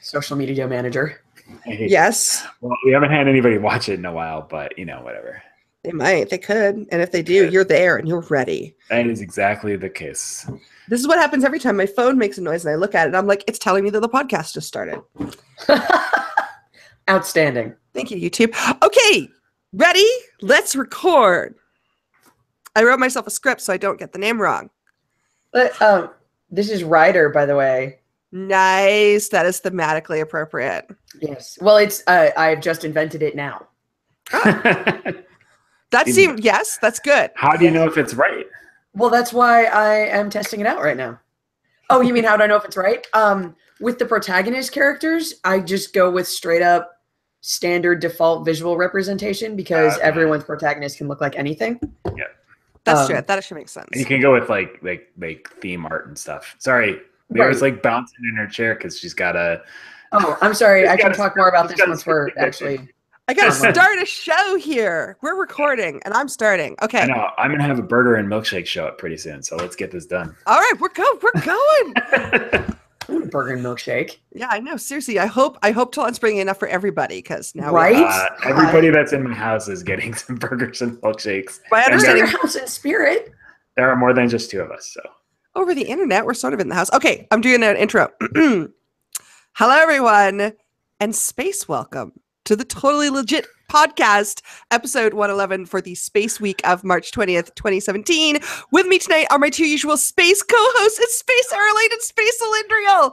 social media manager. Hey, Yes, well, we haven't had anybody watch it in a while, but whatever. they might. They could. And if they do, you're there and you're ready. That is exactly the case. This is what happens every time my phone makes a noise and I look at it and I'm like, it's telling me that the podcast just started. Outstanding. Thank you, YouTube. Okay, ready? Let's record. I wrote myself a script so I don't get the name wrong. This is Ryder, by the way. Nice. That is thematically appropriate. Yes. Well, it's I've just invented it now. That seemed, yes, that's good. How do you know if it's right? Well, that's why I am testing it out right now. Oh, you mean how do I know if it's right? With the protagonist characters, I just go with straight up standard default visual representation because everyone's protagonist can look like anything. Yeah. That's true. That actually makes sense. And you can go with like theme art and stuff. Sorry. There's like bouncing in her chair because she's got a. Oh, I'm sorry. I can talk more about this once we're actually. I gotta start a show here. We're recording, and I'm starting. Okay. I know. I'm gonna have a burger and milkshake show up pretty soon, so let's get this done. All right, we're going. Burger and milkshake. Yeah, I know. Seriously, I hope Talon's bringing enough for everybody because now everybody that's in my house is getting some burgers and milkshakes. My understanding, house in spirit. There are more than just two of us, so. Over the internet, we're sort of in the house. Okay, I'm doing an intro. Hello, everyone, and space welcome to the Totally Legit Podcast, episode 111 for the Space Week of March 20th, 2017. With me tonight are my two usual space co-hosts. It's Space Arlene and Space Alindriel.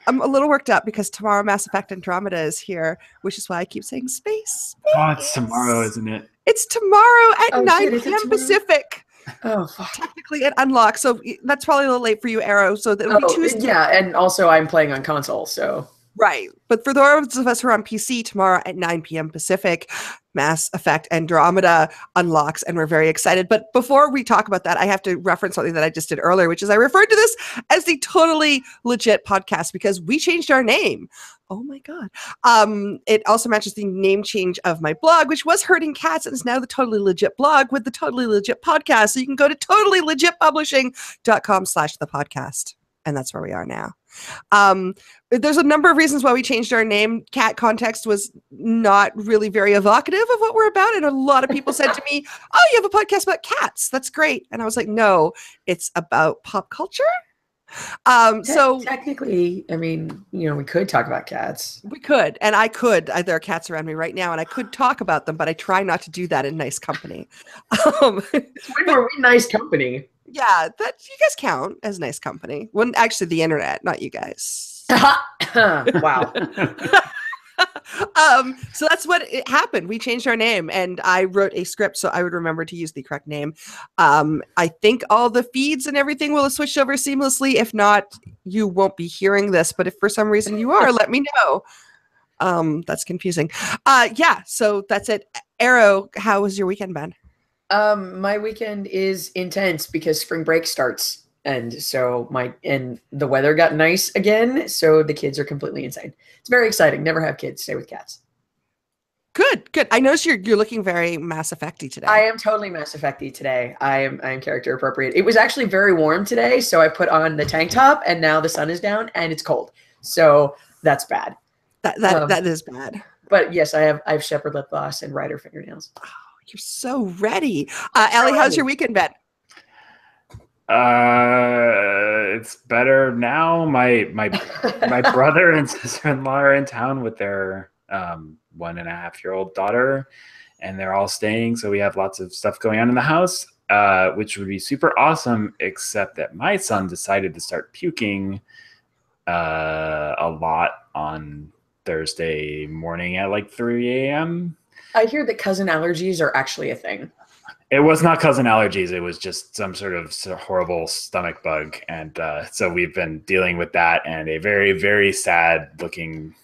I'm a little worked up because tomorrow Mass Effect Andromeda is here, which is why I keep saying space. Oh, it's tomorrow, isn't it? It's tomorrow at 9 p.m. Pacific. Oh, fuck. Technically it unlocks, so that's probably a little late for you, Arrow. So that would be Tuesday. Yeah, and also I'm playing on console, so. Right. But for those of us who are on PC, tomorrow at 9 p.m. Pacific, Mass Effect Andromeda unlocks, and we're very excited. But before we talk about that, I have to reference something that I just did earlier, which is I referred to this as the Totally Legit Podcast because we changed our name. Oh my God. It also matches the name change of my blog, which was Herding Cats, and is now the Totally Legit blog with the Totally Legit Podcast. So you can go to totallylegitpublishing.com/the podcast. And that's where we are now. There's a number of reasons why we changed our name. Cat context was not really very evocative of what we're about. And a lot of people said to me, oh, you have a podcast about cats. That's great. And I was like, no, it's about pop culture. So technically, I mean, we could talk about cats. We could, and I could. There are cats around me right now, and I could talk about them, but I try not to do that in nice company. When were we nice company? Yeah, that you guys count as nice company. Well, actually, the internet, not you guys. Wow. So that's what it happened. We changed our name, and I wrote a script so I would remember to use the correct name. I think all the feeds and everything will have switched over seamlessly. If not, you won't be hearing this. But if for some reason you are, let me know. That's confusing. Yeah. So that's it. Arrow, how was your weekend, Ben? My weekend is intense because spring break starts, and so the weather got nice again, so the kids are completely insane. It's very exciting. Never have kids. Stay with cats. Good. I noticed you're looking very Mass Effect-y today. I am totally Mass Effect-y today. I am character appropriate. It was actually very warm today, so I put on the tank top, and now the sun is down and it's cold. So that's bad. That is bad. But yes, I have shepherd lip gloss and Ryder fingernails. You're so ready. Ellie, how's your weekend been? It's better now. My brother and sister-in-law are in town with their 1.5-year-old daughter, and they're all staying. So we have lots of stuff going on in the house, which would be super awesome, except that my son decided to start puking a lot on Thursday morning at like 3 a.m. I hear that cousin allergies are actually a thing. It was not cousin allergies. It was just some sort of horrible stomach bug. And so we've been dealing with that and a very, very sad looking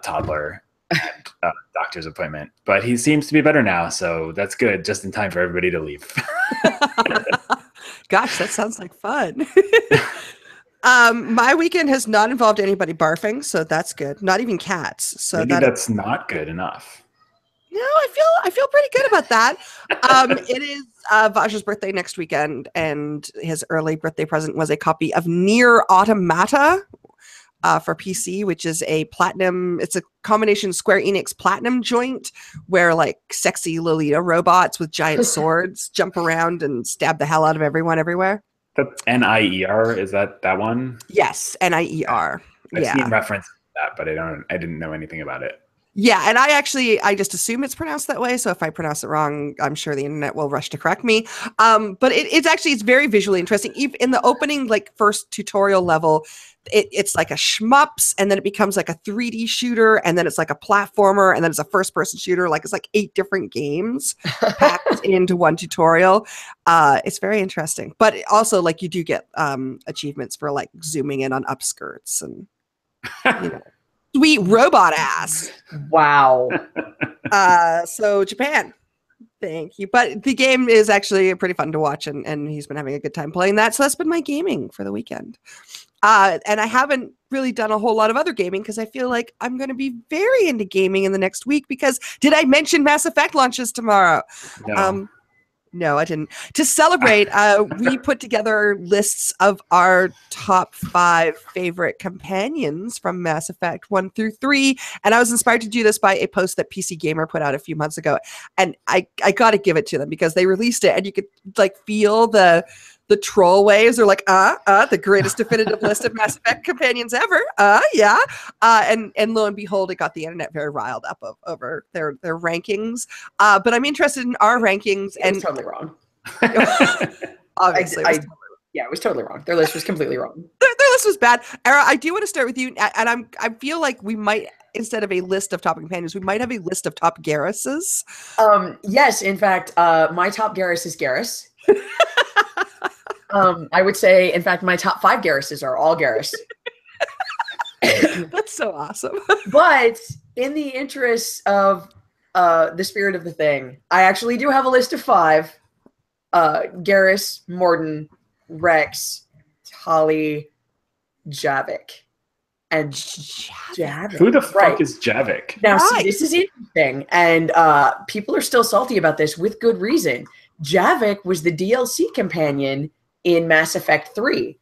toddler at doctor's appointment. But he seems to be better now. So that's good. Just in time for everybody to leave. Gosh, that sounds like fun. My weekend has not involved anybody barfing. So that's good. Not even cats. So maybe that's not good enough. No, I feel pretty good about that. It is Vaj's birthday next weekend, and his early birthday present was a copy of Nier Automata. for PC, which is a platinum. It's a combination Square Enix platinum joint where like sexy Lolita robots with giant swords jump around and stab the hell out of everyone everywhere. That's NIER. Is that one? Yes, NIER. I've Yeah. seen reference to that, but I didn't know anything about it. Yeah, and I just assume it's pronounced that way. So if I pronounce it wrong, I'm sure the internet will rush to correct me. But it's very visually interesting. Even in the opening, like first tutorial level, it's like a shmups, and then it becomes like a 3D shooter, and then it's like a platformer, and then it's a first-person shooter. Like it's like 8 different games packed into one tutorial. It's very interesting, but also like you do get achievements for like zooming in on upskirts and you know. Sweet robot ass. Wow. So Japan. Thank you. But the game is actually pretty fun to watch, and he's been having a good time playing that. So that's been my gaming for the weekend. And I haven't really done a whole lot of other gaming because I feel like I'm going to be very into gaming in the next week because did I mention Mass Effect launches tomorrow? No. No, I didn't. To celebrate, we put together lists of our top 5 favorite companions from Mass Effect 1 through 3. And I was inspired to do this by a post that PC Gamer put out a few months ago. And I got to give it to them because they released it and you could like feel the troll waves are like, the greatest definitive list of Mass Effect companions ever. Yeah. And lo and behold, it got the internet very riled up over their rankings. But I'm interested in our rankings. It was totally wrong. Obviously. It was totally wrong. Their list was completely wrong. Their list was bad. Era, I do want to start with you. And I feel like we might, instead of a list of top companions, we might have a list of top Garruses. Yes, in fact, my top Garrus is Garrus. I would say, in fact, my top 5 Garruses are all Garrus. That's so awesome. But in the interest of the spirit of the thing, I actually do have a list of 5. Garrus, Mordin, Rex, Tali, Javik. And Javik. Who the fuck is Javik? Now, see, this is interesting. And people are still salty about this with good reason. Javik was the DLC companion in Mass Effect 3.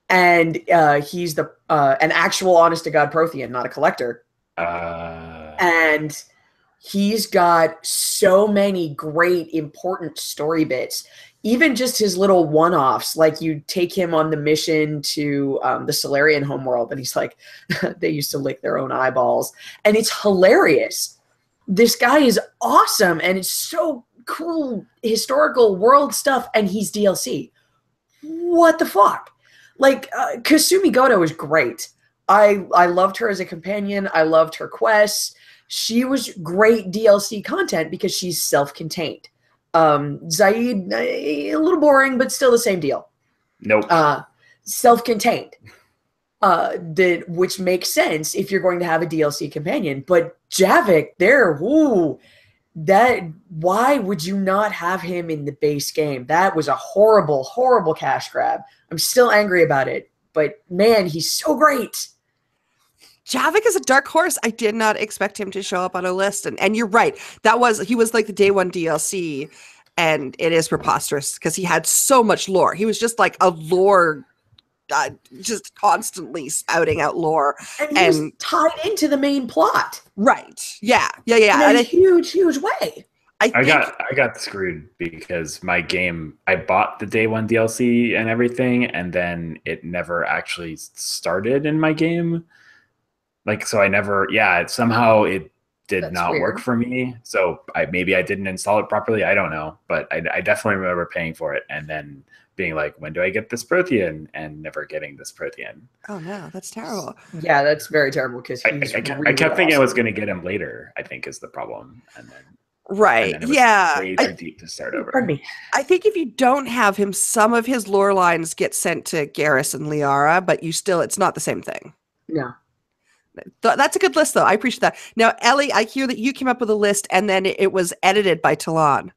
And he's an actual honest-to-God Prothean, not a collector. And he's got so many great, important story bits. Even just his little one-offs, like you take him on the mission to the Solarian homeworld, and he's like, they used to lick their own eyeballs. And it's hilarious. This guy is awesome, and it's so cool historical world stuff, and he's DLC. What the fuck? Like, Kasumi Goto is great. I loved her as a companion. I loved her quests. She was great DLC content because she's self-contained. Zaid, a little boring, but still the same deal. Nope. Self-contained. Which makes sense if you're going to have a DLC companion. But Javik, why would you not have him in the base game? That was a horrible, horrible cash grab. I'm still angry about it, but man, he's so great. Javik is a dark horse. I did not expect him to show up on a list. And you're right. He was like the day 1 DLC, and it is preposterous because he had so much lore. He was just like a lore, just constantly spouting out lore. And he was tied into the main plot. Right. Yeah. In a huge, huge way. I got screwed because my game, I bought the day 1 DLC and everything, and then it never actually started in my game. Like, so somehow it did not work for me. So maybe I didn't install it properly. I don't know, but I definitely remember paying for it and then being like, when do I get this Prothean? And never getting this Prothean. Oh no, that's terrible. Yeah, that's very terrible because I kept thinking I was going to get him later, I think is the problem. And then right. And then it was way too deep to start over. Pardon me. I think if you don't have him, some of his lore lines get sent to Garrus and Liara, but it's not the same thing. No. That's a good list, though. I appreciate that. Now, Ellie, I hear that you came up with a list and then it was edited by Talon.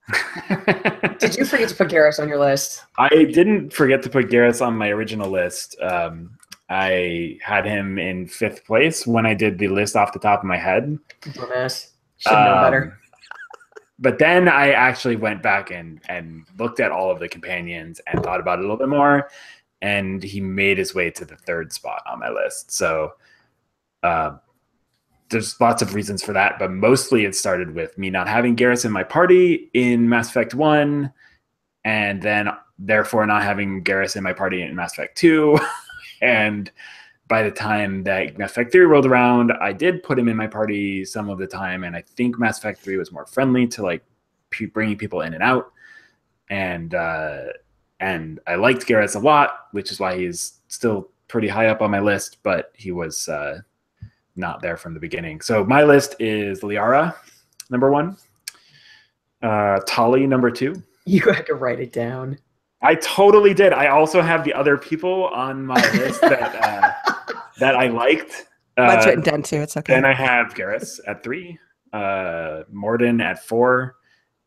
Did you forget to put Garrus on your list? I didn't forget to put Garrus on my original list. I had him in 5th place when I did the list off the top of my head. Dumbass. Should have known better. But then I actually went back and looked at all of the companions and thought about it a little bit more. and he made his way to the 3rd spot on my list. So there's lots of reasons for that, but mostly it started with me not having Garrus in my party in Mass Effect 1, and then therefore not having Garrus in my party in Mass Effect 2. And by the time that Mass Effect 3 rolled around, I did put him in my party some of the time, and I think Mass Effect 3 was more friendly to like bringing people in and out. And I liked Garrus a lot, which is why he's still pretty high up on my list, but he was not there from the beginning. So my list is Liara, number 1, Tali, number 2. You had to write it down. I totally did. I also have the other people on my list that that I liked. Mine's written down too. It's okay. Then I have Garrus at 3, Morden at 4,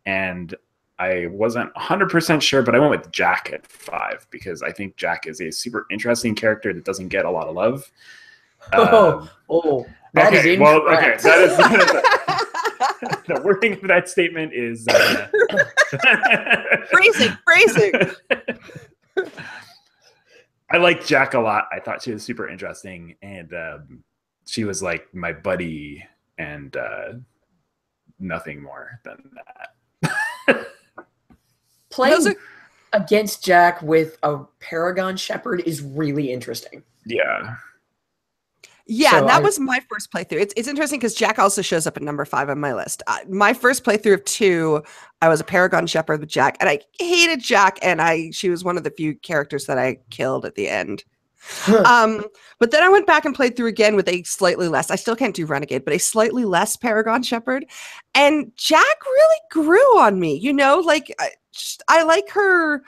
and I wasn't 100% sure, but I went with Jack at 5 because I think Jack is a super interesting character that doesn't get a lot of love. That is incorrect. Well, okay, that is the wording of that statement is phrasing. I like Jack a lot. I thought she was super interesting, and she was like my buddy, and nothing more than that. Playing against Jack with a Paragon Shepherd is really interesting. Yeah. Yeah, so that was my first playthrough. It's interesting because Jack also shows up at number 5 on my list. My first playthrough of 2, I was a Paragon Shepherd with Jack, and I hated Jack, and she was one of the few characters that I killed at the end. But then I went back and played through again with a slightly less, I still can't do Renegade, but a slightly less Paragon Shepherd. And Jack really grew on me, you know, like I like her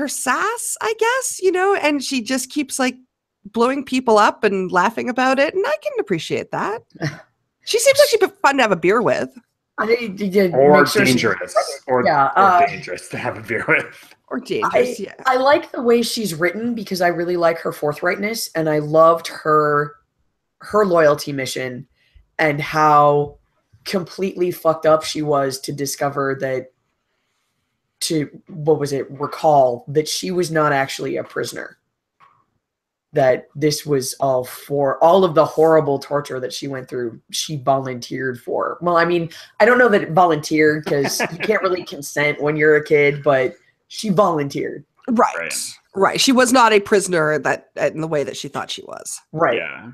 sass, I guess, you know, and she just keeps like blowing people up and laughing about it, and I can appreciate that. She seems like she'd be fun to have a beer with. Or dangerous. Or dangerous to have a beer with. Or dangerous, yeah. I like the way she's written because I really like her forthrightness, and I loved her loyalty mission and how completely fucked up she was to discover recall that she was not actually a prisoner. That this was all for all of the horrible torture that she went through, she volunteered for. Well, I mean, I don't know that it volunteered because you can't really consent when you're a kid, but she volunteered. Right. She was not a prisoner in the way that she thought she was. Right. Yeah.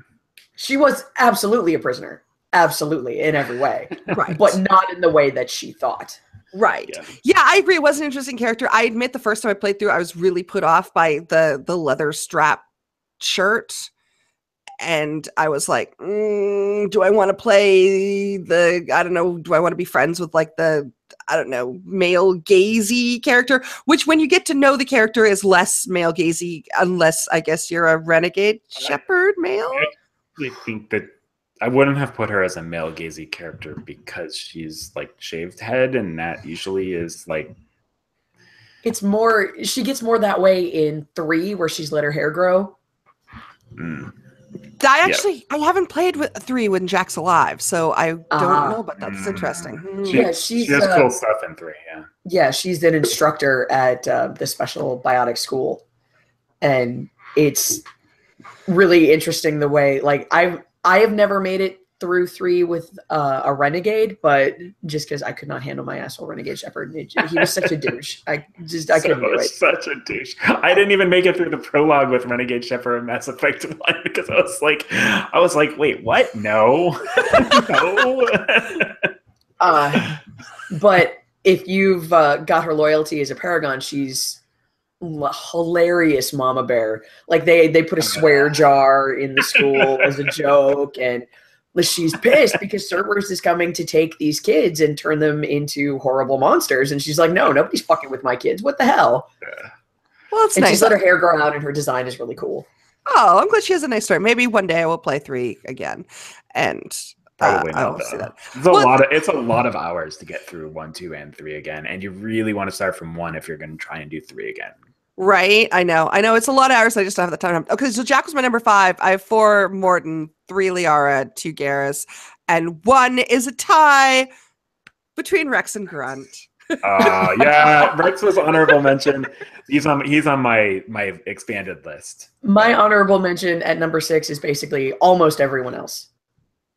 She was absolutely a prisoner. Absolutely, in every way. Right. But not in the way that she thought. Right. Yeah, I agree. It was an interesting character. I admit the first time I played through, I was really put off by the leather strap shirt, and I was like, do I want to play do I want to be friends with like the male gazy character, which when you get to know the character is less male gazy, unless I guess you're a renegade shepherd male. I think that I wouldn't have put her as a male gazy character because she's like shaved head, and that usually is like, it's more, she gets more that way in 3 where she's let her hair grow. I haven't played with 3 when Jack's alive, so I don't know, but that's interesting. She has cool stuff in 3. Yeah, she's an instructor at the special biotic school, and it's really interesting the way, like, I have never made it through 3 with a renegade, but just because I could not handle my asshole renegade shepherd, he was such a douche. I couldn't do it. Such a douche. I didn't even make it through the prologue with renegade shepherd and Mass Effect 1 because I was like, wait, what? No, no. But if you've got her loyalty as a Paragon, she's hilarious mama bear. Like they put a swear jar in the school as a joke, and she's pissed because Cerberus is coming to take these kids and turn them into horrible monsters. And she's like, no, nobody's fucking with my kids. What the hell? Well, it's and nice. She's let her hair grow out, and her design is really cool. Oh, I'm glad she has a nice story. Maybe one day I will play 3 again. And probably I not, will see that. It's a lot of hours to get through 1, 2, and 3 again. And you really want to start from 1 if you're going to try and do 3 again. Right. I know. It's a lot of hours. I just don't have the time. Okay. So Jack was my number 5. I have 4 Morton, 3 Liara, 2 Garrus, and 1 is a tie between Rex and Grunt. Yeah, Rex was honorable mention. He's on my expanded list. My honorable mention at number 6 is basically almost everyone else,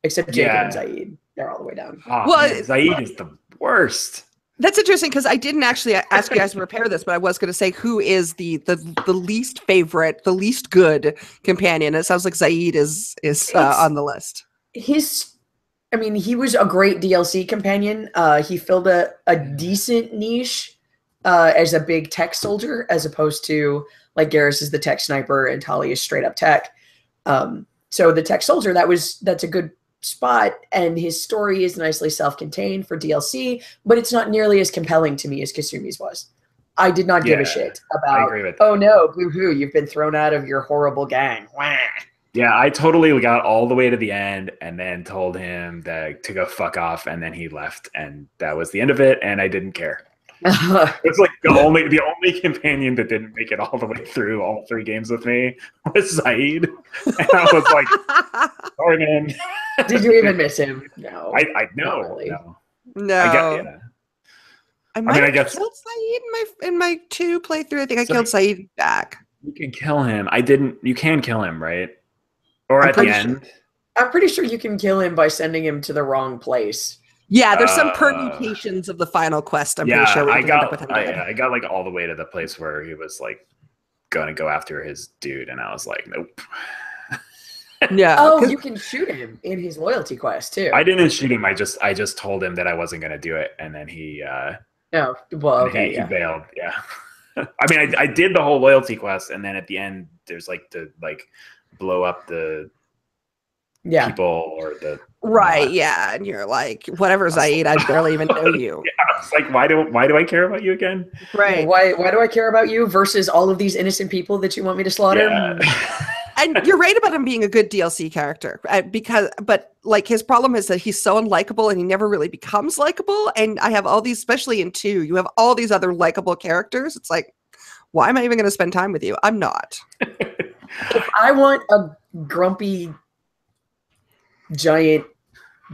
except Jacob and Yeah. Zaid. They're all the way down. Oh, Well, man, Zaid is the worst. That's interesting because I didn't actually ask you guys to prepare this, but I was going to say who is the least favorite, the least good companion. It sounds like Zaid is on the list. He was a great DLC companion. He filled a decent niche as a big tech soldier, as opposed to like Garrus is the tech sniper and Tali is straight up tech. So the tech soldier, that's a good spot, and his story is nicely self-contained for DLC, but it's not nearly as compelling to me as Kasumi's was. I did not give a shit about, oh no, boo-hoo, you've been thrown out of your horrible gang. Wah. Yeah, I totally got all the way to the end and then told him that to go fuck off, and then he left, and that was the end of it, and I didn't care. It's like the only companion that didn't make it all the way through all 3 games with me was Zaid. And I was like, sorry, man. Did you even miss him? No. I know. Really. No. I guess killed Zaid in my 2 playthrough. I think I killed Zaid back. You can kill him. You can kill him, right? Or at the end. I'm pretty sure you can kill him by sending him to the wrong place. Yeah, there's some permutations of the final quest. I'm pretty sure I got like all the way to the place where he was like gonna go after his dude, and I was like, nope. Yeah. Oh, you can shoot him in his loyalty quest too. I didn't shoot him. I just told him that I wasn't gonna do it, and then he. No. Well, okay. He bailed. Yeah. I mean, I did the whole loyalty quest, and then at the end, there's like to like blow up the people or the yeah, and you're like, whatever, Zaid, I barely even know you. Yeah, it's like, why do I care about you again? Right. Why do I care about you versus all of these innocent people that you want me to slaughter? Yeah. And you're right about him being a good DLC character, but like his problem is that he's so unlikable and he never really becomes likable. And I have all these, especially in 2, you have all these other likable characters. It's like, why am I even going to spend time with you? I'm not. If I want a grumpy giant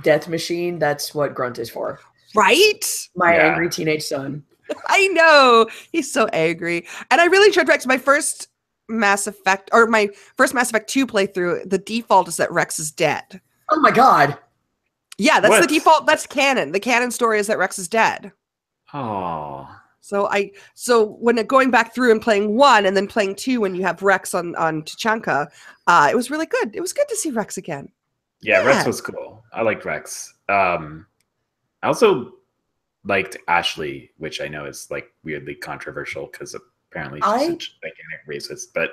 death machine, that's what Grunt is for. Right? My angry teenage son. I know. He's so angry. And I really enjoyed Rex. My first Mass Effect 2 playthrough, the default is that Rex is dead. Oh my god. Yeah, that's the default. That's canon. The canon story is that Rex is dead. Oh. So when going back through and playing 1 and then playing 2 when you have Rex on Tuchanka, it was really good. It was good to see Rex again. Yeah, Rex was cool. I liked Rex. I also liked Ashley, which I know is like weirdly controversial because apparently she's such a gigantic racist, but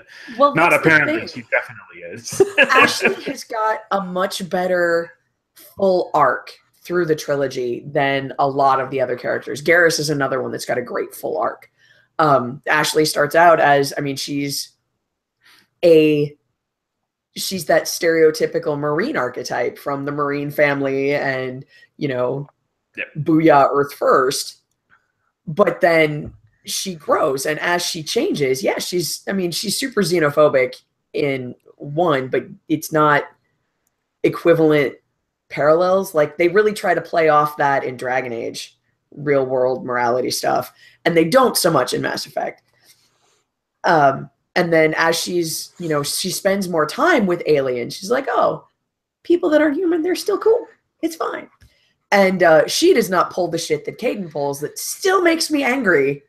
not apparently. She definitely is. Ashley has got a much better full arc through the trilogy than a lot of the other characters. Garrus is another one that's got a great full arc. Ashley starts out as, she's that stereotypical Marine archetype from the Marine family and, booyah Earth first. But then she grows, and as she changes, she's super xenophobic in 1, but it's not equivalent parallels. Like, they really try to play off that in Dragon Age, real world morality stuff, and they don't so much in Mass Effect. And then as she's, she spends more time with aliens, she's like, oh, people that are human, they're still cool. It's fine. And she does not pull the shit that Caden pulls that still makes me angry.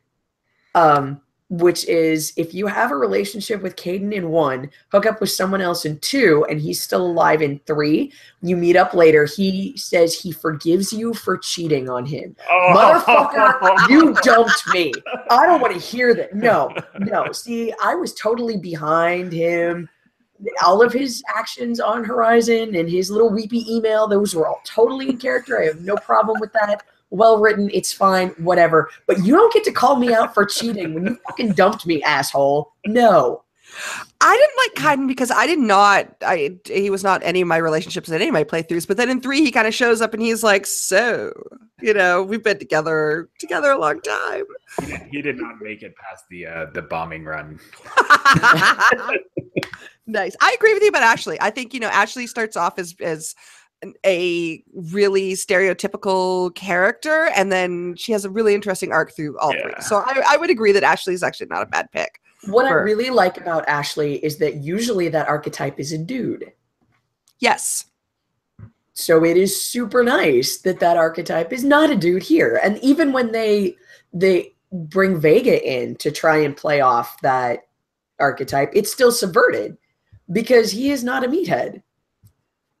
Which is, if you have a relationship with Caden in 1, hook up with someone else in 2, and he's still alive in 3, you meet up later, he says he forgives you for cheating on him. Motherfucker, you dumped me. I don't want to hear that. No. See, I was totally behind him. All of his actions on Horizon and his little weepy email, those were all totally in character. I have no problem with that. Well written, it's fine, whatever. But you don't get to call me out for cheating when you fucking dumped me, asshole. No. I didn't like Kaiden because he was not any of my relationships in any of my playthroughs. But then in 3, he kind of shows up and he's like, so, we've been together a long time. He did not make it past the bombing run. Nice. I agree with you about Ashley. I think, Ashley starts off as a really stereotypical character, and then she has a really interesting arc through all three. So I would agree that Ashley is actually not a bad pick. What I really like about Ashley is that usually that archetype is a dude. Yes. So it is super nice that that archetype is not a dude here. And even when they bring Vega in to try and play off that archetype, it's still subverted because he is not a meathead.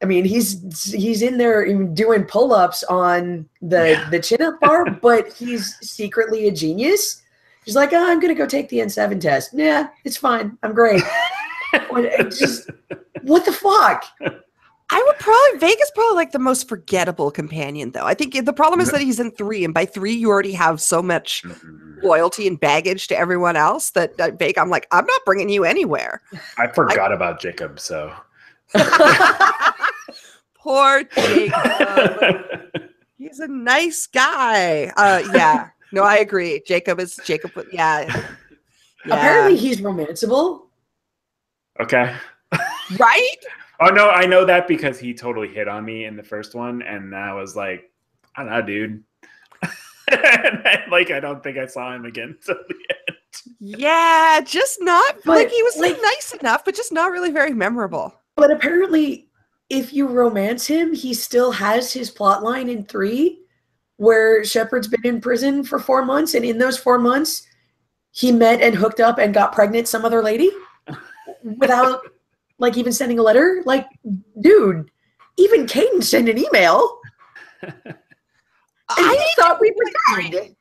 I mean, he's in there doing pull-ups on the chin-up bar, but he's secretly a genius. He's like, oh, I'm going to go take the N7 test. Nah, it's fine. I'm great. What the fuck? Vega's probably like the most forgettable companion, though. I think the problem is that he's in 3, and by 3 you already have so much loyalty and baggage to everyone else that Vega, I'm like, I'm not bringing you anywhere. I forgot about Jacob, so. Poor Jacob. He's a nice guy. Yeah. No, I agree. Jacob. Yeah. Apparently he's romanceable. Okay. Right? Oh no, I know that because he totally hit on me in the first one, and I was like, I don't know, dude. I don't think I saw him again till the end. Yeah, just not like he was nice enough, but just not really very memorable. But apparently, if you romance him, he still has his plot line in 3, where Shepard's been in prison for 4 months, and in those 4 months, he met and hooked up and got pregnant some other lady without even sending a letter. Like, dude, even Caden sent an email. I thought we were done.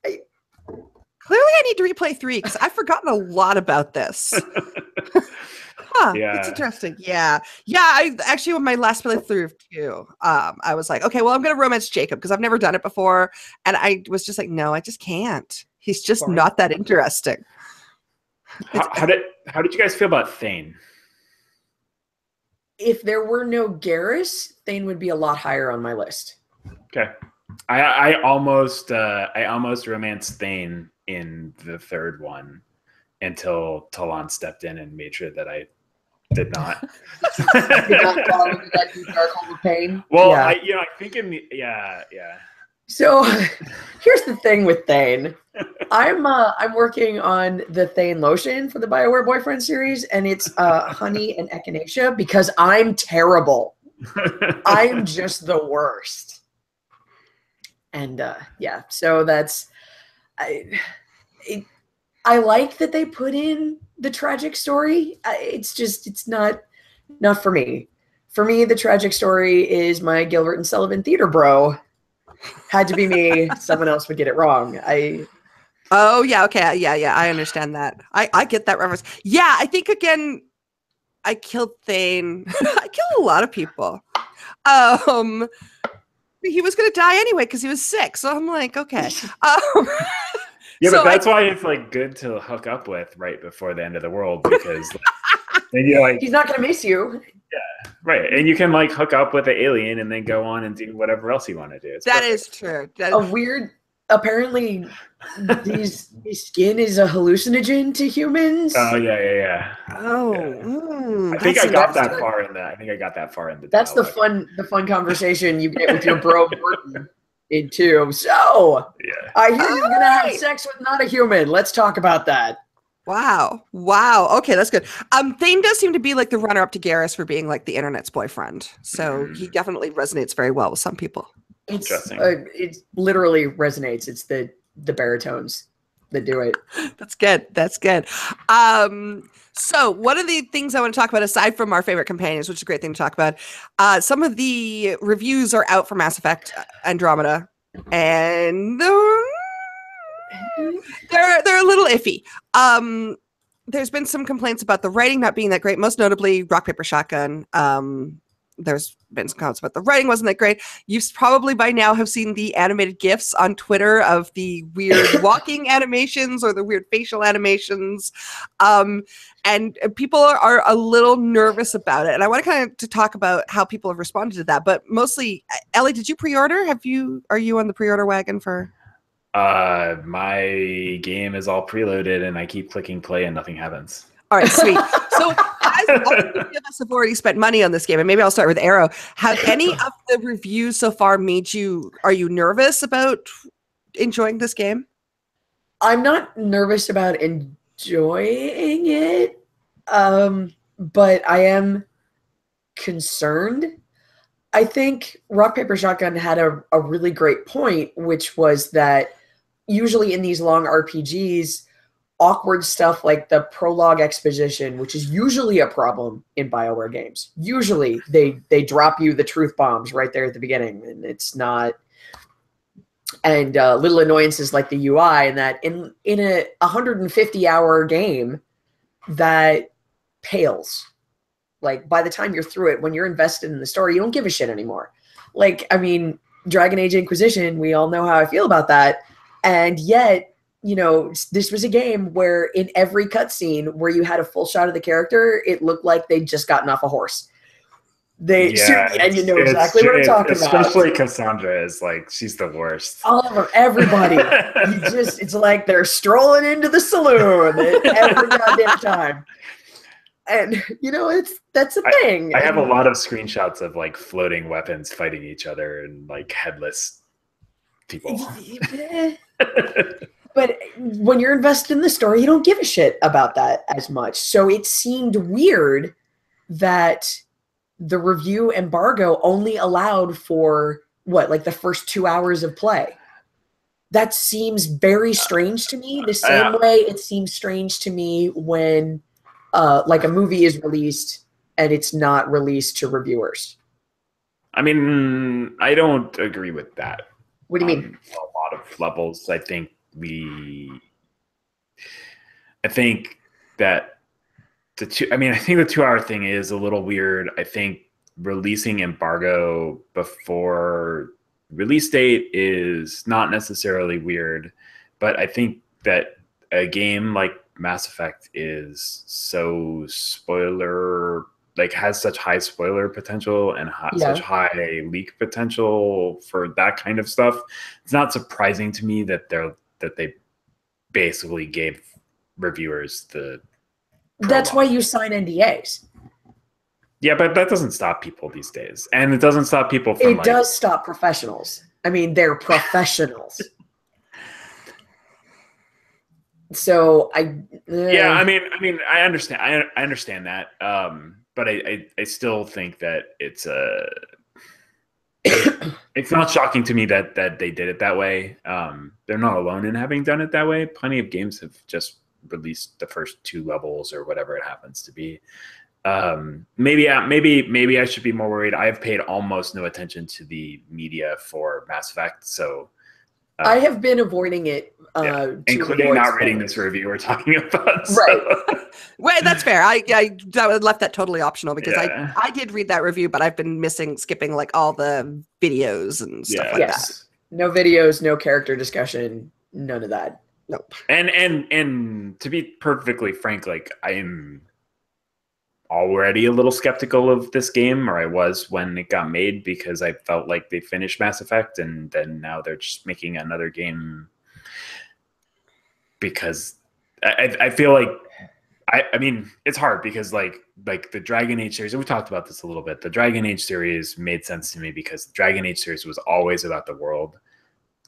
Clearly, I need to replay 3 because I've forgotten a lot about this. It's interesting. Yeah. I actually, with my last playthrough of 2, I was like, okay, well, I'm going to romance Jacob because I've never done it before, and I was just like, no, I just can't. He's just not that interesting. How did you guys feel about Thane? If there were no Garrus, Thane would be a lot higher on my list. Okay. I almost romanced Thane in the 3rd one until Talon stepped in and made sure that I did not. Did not fall into that deep dark hole of pain. Well, yeah. I think yeah. So here's the thing with Thane. I'm working on the Thane lotion for the BioWare Boyfriend series, and it's honey and echinacea because I'm terrible. I'm just the worst. And so that's I like that they put in the tragic story. It's not for me. For me, the tragic story is my Gilbert and Sullivan theater bro. Had to be me. Someone else would get it wrong. Oh, yeah. Okay. Yeah. I understand that. I get that reference. Yeah. I think, again, I killed Thane. I killed a lot of people. He was going to die anyway because he was sick. So I'm like, okay. Yeah, but that's why it's good to hook up with right before the end of the world, because then you're he's not going to miss you. Yeah, right. And you can hook up with the alien and then go on and do whatever else you want to do. That is true. Apparently, his skin is a hallucinogen to humans. Oh yeah. Oh, I think I got that far in the. That's dialogue. the fun conversation you get with your bro Morton in 2. So I hear you're gonna have sex with not a human. Let's talk about that. Wow. Okay, that's good. Thane does seem to be the runner-up to Garrus for being the internet's boyfriend. So he definitely resonates very well with some people. It literally resonates. It's the baritones that do it. That's good. So one of the things I want to talk about, aside from our favorite companions, which is a great thing to talk about, some of the reviews are out for Mass Effect Andromeda, and they're a little iffy. There's been some complaints about the writing not being that great, most notably Rock Paper Shotgun. There's been some comments about the writing wasn't that great. You've probably by now have seen the animated GIFs on Twitter of the weird walking animations or the weird facial animations. And people are a little nervous about it. And I want to kind of talk about how people have responded to that. But mostly, Ellie, did you pre-order? Are you on the pre-order wagon for? My game is all preloaded and I keep clicking play and nothing happens. All right, sweet. So as of us have already spent money on this game, and maybe I'll start with Arrow. Have any of the reviews so far made you? Are you nervous about enjoying this game? I'm not nervous about enjoying it, but I am concerned. I think Rock Paper Shotgun had a really great point, which was that usually in these long RPGs, awkward stuff like the prologue exposition, which is usually a problem in BioWare games. Usually they drop you the truth bombs right there at the beginning, and it's not. And little annoyances like the UI, and that in a 150-hour game, that pales. Like, by the time you're through it, when you're invested in the story, you don't give a shit anymore. Like, I mean, Dragon Age Inquisition, we all know how I feel about that. And yet, you know, this was a game where in every cutscene where you had a full shot of the character, it looked like they'd just gotten off a horse. And you know exactly what I'm talking about. Especially Cassandra is like, she's the worst. All of them, everybody. It's like they're strolling into the saloon every goddamn time. And you know, that's a thing. I have a lot of screenshots of like floating weapons fighting each other and like headless people. But when you're invested in the story, you don't give a shit about that as much. So it seemed weird that the review embargo only allowed for like the first 2 hours of play. That seems very strange to me. The same way it seems strange to me when like a movie is released and it's not released to reviewers. I mean, I don't agree with that. What do you mean? A lot of levels. I think that I think the 2 hour thing is a little weird. I think releasing embargo before release date is not necessarily weird, but I think that a game like Mass Effect is so has such high spoiler potential and such high leak potential for that kind of stuff. It's not surprising to me that they basically gave reviewers the prologue. That's why you sign NDAs. Yeah, but that doesn't stop people these days. And it doesn't stop people from does stop professionals. I mean, they're professionals. So I understand. I understand that. But I still think that it's it's not shocking to me that they did it that way. They're not alone in having done it that way. Plenty of games have just released the first 2 levels or whatever it happens to be. Maybe I should be more worried. I've paid almost no attention to the media for Mass Effect, so I have been avoiding it, including not reading this review we're talking about. So. Right. Wait, that's fair. I left that totally optional because I did read that review, but I've been skipping like all the videos and stuff like that. No videos, no character discussion, none of that. Nope. And to be perfectly frank, like I am already a little skeptical of this game, or I was when it got made, because I felt like they finished Mass Effect and then now they're just making another game because I feel like I mean it's hard because like the Dragon Age series, and we talked about this a little bit, the Dragon Age series made sense to me because the Dragon Age series was always about the world.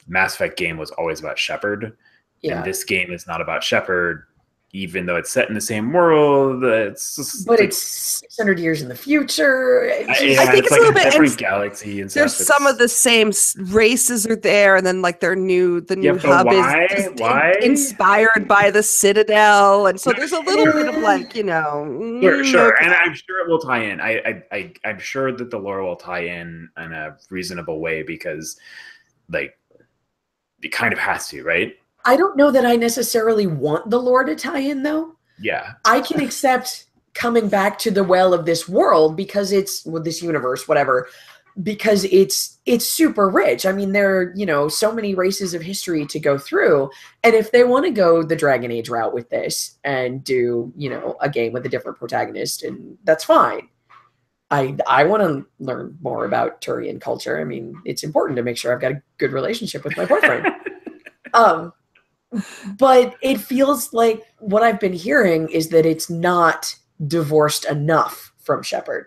Mass Effect game was always about Shepard, and this game is not about Shepard. Even though it's set in the same world, it's 600 years in the future. I think it's like a little bit different galaxy and there's stuff. Some of the same races are there, and then like the new hub is inspired by the Citadel, and so there's a little bit of like sure, and I'm sure it will tie in. I'm sure that the lore will tie in a reasonable way because like it kind of has to, right? I don't know that I necessarily want the lore to tie in, though. Yeah. I can accept coming back to the well of this world because it's this universe, whatever, because it's super rich. I mean, there are, so many races of history to go through. And if they want to go the Dragon Age route with this and do, a game with a different protagonist, and that's fine. I want to learn more about Turian culture. I mean, it's important to make sure I've got a good relationship with my boyfriend. But it feels like what I've been hearing is that it's not divorced enough from Shepard.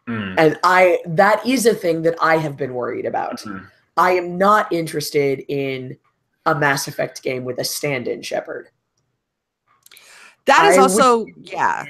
Mm. And that is a thing that I have been worried about. Mhm. I am not interested in a Mass Effect game with a stand-in Shepard. That is I also, would- yeah.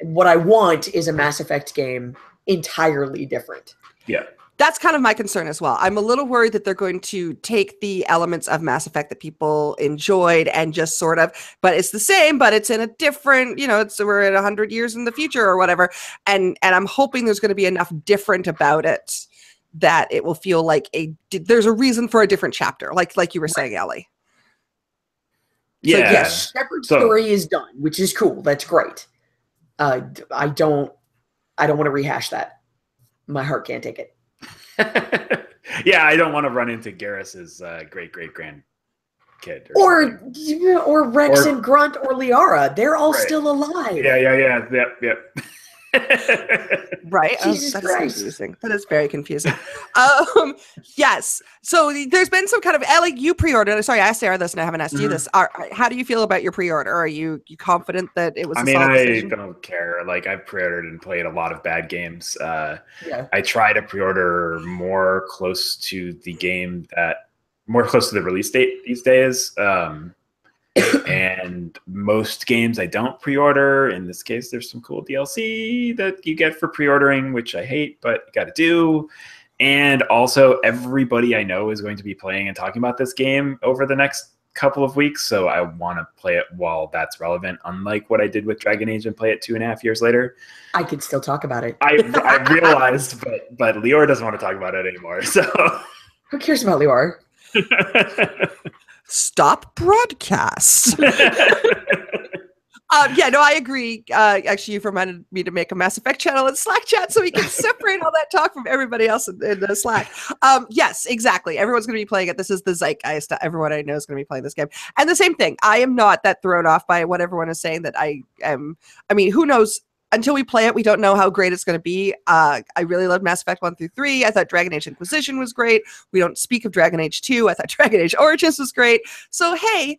What I want is a Mass Effect game entirely different. Yeah. That's kind of my concern as well. I'm a little worried that they're going to take the elements of Mass Effect that people enjoyed and just sort of, but it's the same, but it's in a different, we're at 100 years in the future or whatever. And I'm hoping there's going to be enough different about it that it will feel like there's a reason for a different chapter, like you were saying, Ellie. Yeah. So yes, Shepard's story is done, which is cool. That's great. I don't want to rehash that. My heart can't take it. Yeah, I don't want to run into Garrus's great-great-grand kid. Or Rex and Grunt or Liara. They're all still alive. Yeah. Yep. Right. Jesus That's Christ. confusing. That is very confusing. Yes. So there's been some kind of, Ellie, you pre-ordered. Sorry, I asked Sarah this and I haven't asked you this. How do you feel about your pre-order? Are you confident that it was a solid decision? I don't care. Like, I've pre-ordered and played a lot of bad games. Yeah. I try to pre-order more close to the release date these days. And most games I don't pre-order. In this case, there's some cool DLC that you get for pre-ordering, which I hate, but you got to do. And also, everybody I know is going to be playing and talking about this game over the next couple of weeks, so I want to play it while that's relevant, unlike what I did with Dragon Age and play it 2.5 years later. I could still talk about it. I realized, but Lior doesn't want to talk about it anymore, so... Who cares about Lior? Stop broadcast. I agree. Actually, you've reminded me to make a Mass Effect channel in Slack chat so we can separate all that talk from everybody else in the Slack. Yes, exactly. Everyone's going to be playing it. This is the zeitgeist. Everyone I know is going to be playing this game. And the same thing. I am not that thrown off by what everyone is saying that I am. I mean, who knows? Until we play it, we don't know how great it's going to be. I really loved Mass Effect 1 through 3. I thought Dragon Age Inquisition was great. We don't speak of Dragon Age 2. I thought Dragon Age Origins was great. So, hey,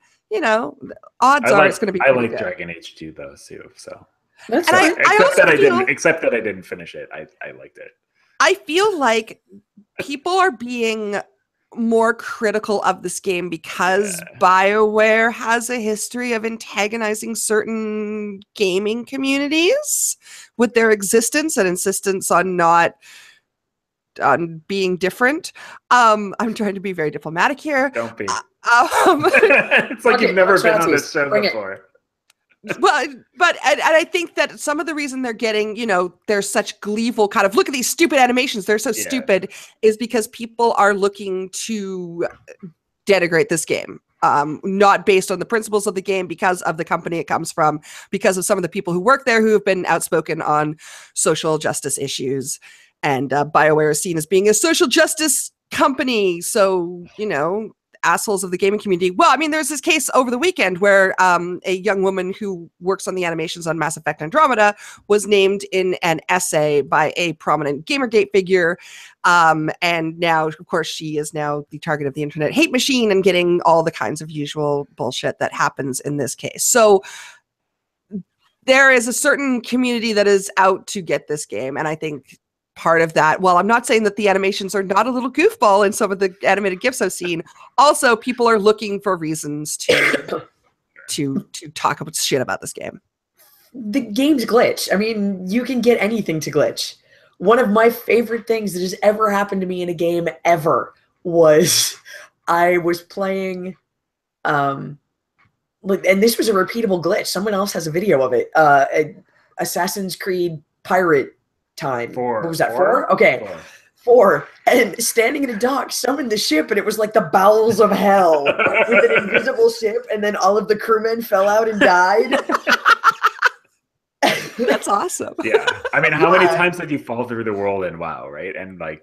odds are it's going to be I like good. Dragon Age 2, though, too. So, except that I didn't finish it. I liked it. I feel like people are being more critical of this game because BioWare has a history of antagonizing certain gaming communities with their existence and insistence on being different. I'm trying to be very diplomatic here. Don't be. It's like you've never been on this show before. Well, but I think that some of the reason they're getting, there's such gleeful kind of look at these stupid animations, they're so stupid, is because people are looking to denigrate this game. Not based on the principles of the game, because of the company it comes from, because of some of the people who work there who have been outspoken on social justice issues. And BioWare is seen as being a social justice company. So, assholes of the gaming community. Well, I mean, there's this case over the weekend where a young woman who works on the animations on Mass Effect Andromeda was named in an essay by a prominent Gamergate figure. And now, of course, she is now the target of the internet hate machine and getting all the kinds of usual bullshit that happens in this case. So there is a certain community that is out to get this game. And I think part of that, well, I'm not saying that the animations are not a little goofball in some of the animated GIFs I've seen. Also, people are looking for reasons to talk about shit about this game. The game's glitch. I mean, you can get anything to glitch. One of my favorite things that has ever happened to me in a game ever was I was playing, and this was a repeatable glitch. Someone else has a video of it. Assassin's Creed Pirate time. What was that? 4? Okay. 4. And standing in a dock, summoned the ship, and it was like the bowels of hell with an invisible ship, and then all of the crewmen fell out and died. That's awesome. Yeah. I mean, how many times did you fall through the world in WoW, right? And like,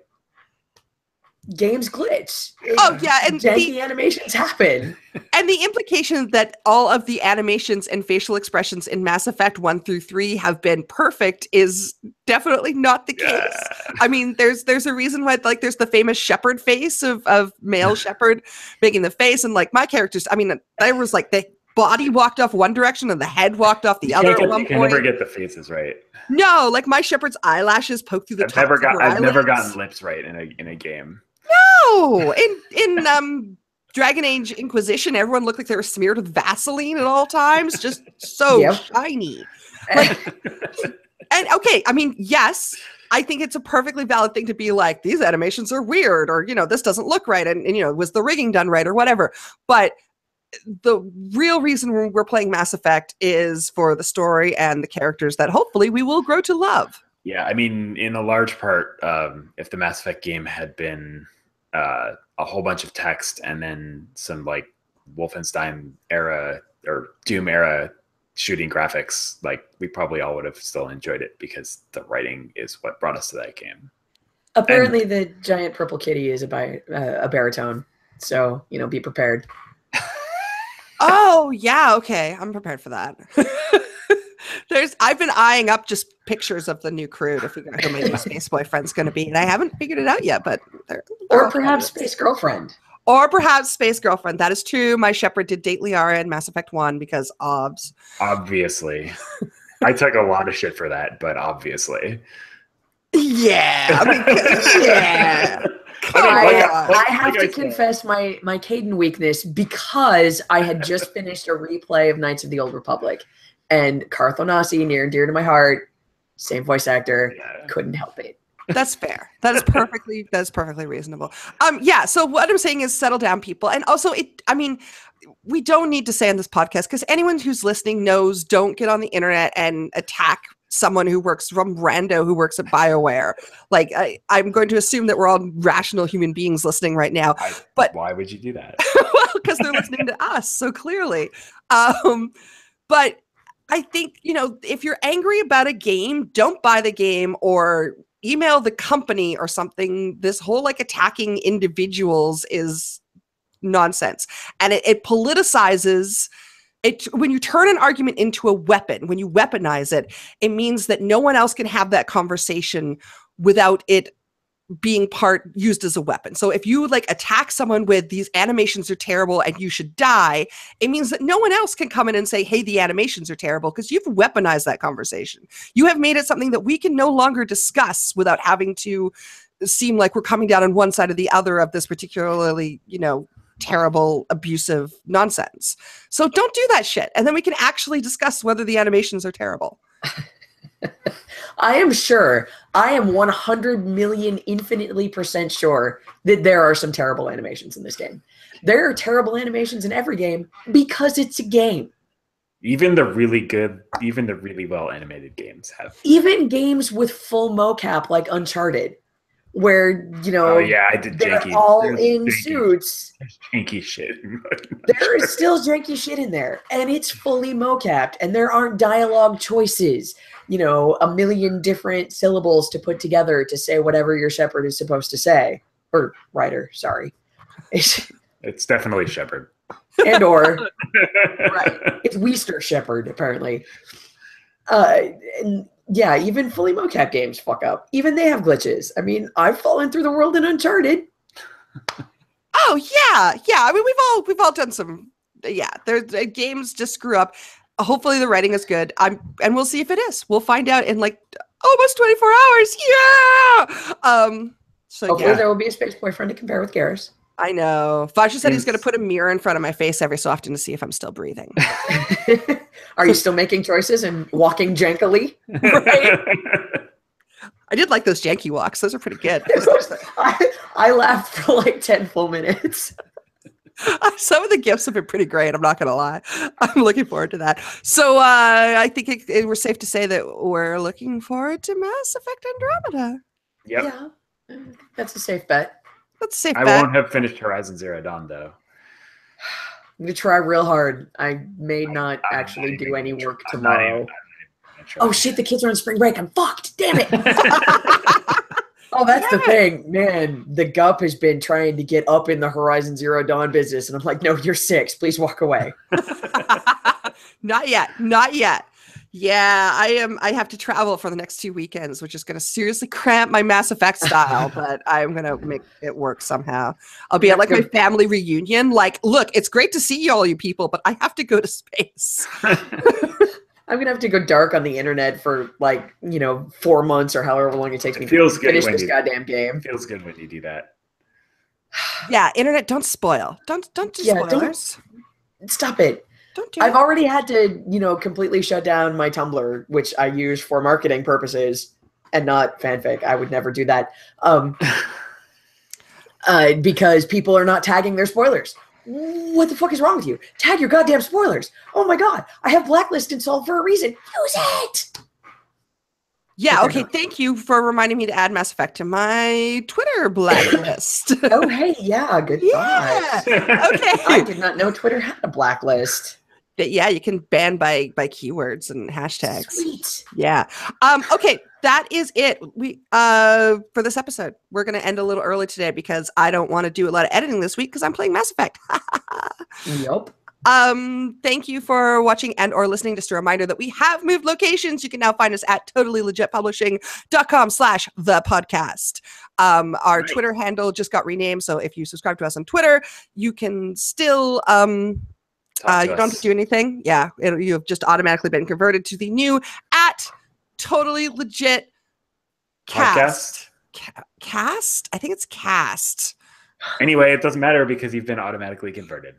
games glitch. And janky animations happen. And the implication that all of the animations and facial expressions in Mass Effect 1 through 3 have been perfect is definitely not the case. I mean, there's a reason why, like, there's the famous Shepard face of male Shepard making the face, and like my characters, I mean, there was like the body walked off one direction and the head walked off the other at one You point. can never get the faces right. No, like my shepherd's eyelashes poke through the top of her I've never eyelids. gotten lips right in a game. No, in Dragon Age Inquisition, everyone looked like they were smeared with Vaseline at all times, just so shiny. Like, and okay, I mean, yes, I think it's a perfectly valid thing to be like, these animations are weird, or this doesn't look right, and was the rigging done right, or whatever. But the real reason we're playing Mass Effect is for the story and the characters that hopefully we will grow to love. Yeah, I mean, in a large part, if the Mass Effect game had been a whole bunch of text and then some like Wolfenstein era or Doom era shooting graphics, like we probably all would have still enjoyed it because the writing is what brought us to that game. Apparently, the giant purple kitty is a baritone, so be prepared. Oh yeah, okay, I'm prepared for that. I've been eyeing up just pictures of the new crew to figure out who my new space boyfriend's going to be, and I haven't figured it out yet. But or perhaps space girlfriend. Or perhaps space girlfriend. That is true. My shepherd did date Liara in Mass Effect 1 because obs. Obviously, I took a lot of shit for that, but obviously, yeah. I mean, yeah. I have to confess my Caden weakness because I had just finished a replay of Knights of the Old Republic, and Carth Onasi, near and dear to my heart, same voice actor, couldn't help it. That's fair. That's perfectly reasonable. Yeah. So what I'm saying is settle down, people, and also we don't need to say on this podcast because anyone who's listening knows don't get on the internet and attack someone who works from rando who works at BioWare. Like I'm going to assume that we're all rational human beings listening right now. But why would you do that? Well, because they're listening to us so clearly. But I think, if you're angry about a game, don't buy the game or email the company or something. This whole attacking individuals is nonsense. And it politicizes it. When you turn an argument into a weapon, when you weaponize it, it means that no one else can have that conversation without it being used as a weapon. So if you attack someone with these animations are terrible and you should die, it means that no one else can come in and say, hey, the animations are terrible, because you've weaponized that conversation. You have made it something that we can no longer discuss without having to seem like we're coming down on one side or the other of this particularly, terrible, abusive nonsense. So don't do that shit. And then we can actually discuss whether the animations are terrible. I am sure, I am 100 million infinitely % sure that there are some terrible animations in this game. There are terrible animations in every game because it's a game. Even the really good, even the really well animated games have. Even games with full mocap like Uncharted, where, oh yeah, I did they're janky. all There's in janky, suits. There's janky shit. There is still janky shit in there, and it's fully mocapped, and there aren't dialogue choices. A million different syllables to put together to say whatever your shepherd is supposed to say. Or writer, sorry. It's definitely shepherd. And or, right. It's Weister shepherd, apparently. And yeah, even fully mocap games fuck up. Even they have glitches. I mean, I've fallen through the world in Uncharted. Oh, yeah. Yeah. I mean, we've all done some, yeah, there's games just screw up. Hopefully the writing is good. And we'll see if it is. We'll find out in almost 24 hours. Yeah. So hopefully there will be a space boyfriend to compare with Garrus. I know. Fasha said he's going to put a mirror in front of my face every so often to see if I'm still breathing. Are you still making choices and walking jankily? Right? I did like those janky walks. Those are pretty good. I laughed for 10 full minutes. Some of the gifts have been pretty great. I'm not going to lie. I'm looking forward to that. So I think we're safe to say that we're looking forward to Mass Effect Andromeda. Yep. Yeah, that's a safe bet. That's a safe bet. I won't have finished Horizon Zero Dawn, though. I'm going to try real hard. I may not actually do any work tomorrow. Oh, shit, the kids are on spring break. I'm fucked. Damn it. Oh, that's the thing. Man, the GUP has been trying to get up in the Horizon Zero Dawn business. And I'm like, no, you're 6. Please walk away. Not yet. Not yet. Yeah, I have to travel for the next 2 weekends, which is going to seriously cramp my Mass Effect style, but I'm going to make it work somehow. I'll be at like my family reunion. Like, look, it's great to see all you people, but I have to go to space. I'm going to have to go dark on the internet for 4 months or however long it takes me to finish this goddamn game. It feels good when you do that. Yeah, internet, don't spoil. Don't do spoilers. Stop it. I've already had to, completely shut down my Tumblr, which I use for marketing purposes and not fanfic. I would never do that. Because people are not tagging their spoilers. What the fuck is wrong with you? Tag your goddamn spoilers. Oh my God. I have Blacklist installed for a reason. Use it. Yeah, okay. Thank you for reminding me to add Mass Effect to my Twitter blacklist. Oh, hey, yeah, good thought. Okay. I did not know Twitter had a blacklist. Yeah, you can ban by keywords and hashtags. Sweet. Yeah. Okay, that is it. We for this episode. We're gonna end a little early today because I don't want to do a lot of editing this week because I'm playing Mass Effect. Yup. Thank you for watching and or listening. Just a reminder that we have moved locations. You can now find us at totallylegitpublishing.com/thepodcast. Our Twitter handle just got renamed, so if you subscribe to us on Twitter, you can still you don't have to do anything. Yeah, you have just automatically been converted to the new at Totally Legit Cast. Cast? I think it's Cast. Anyway, it doesn't matter because you've been automatically converted.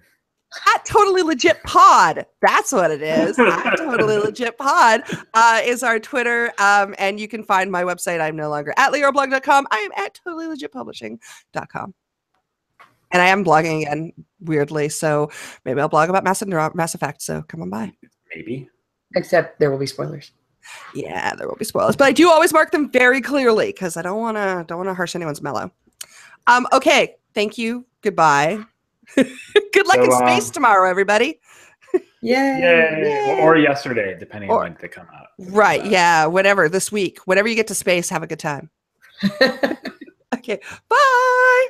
At Totally Legit Pod. That's what it is. At Totally Legit Pod is our Twitter. And you can find my website. I'm no longer at leoblog.com. I am at totallylegitpublishing.com. And I am blogging again, weirdly. So maybe I'll blog about Mass Effect. So come on by. Maybe. Except there will be spoilers. Yeah, there will be spoilers. But I do always mark them very clearly because I don't want to harsh anyone's mellow. Okay. Thank you. Goodbye. Good luck in space tomorrow, everybody. Yay. Or yesterday, depending on when they come out. Right. Yeah. Whatever. This week. Whenever you get to space, have a good time. Okay. Bye.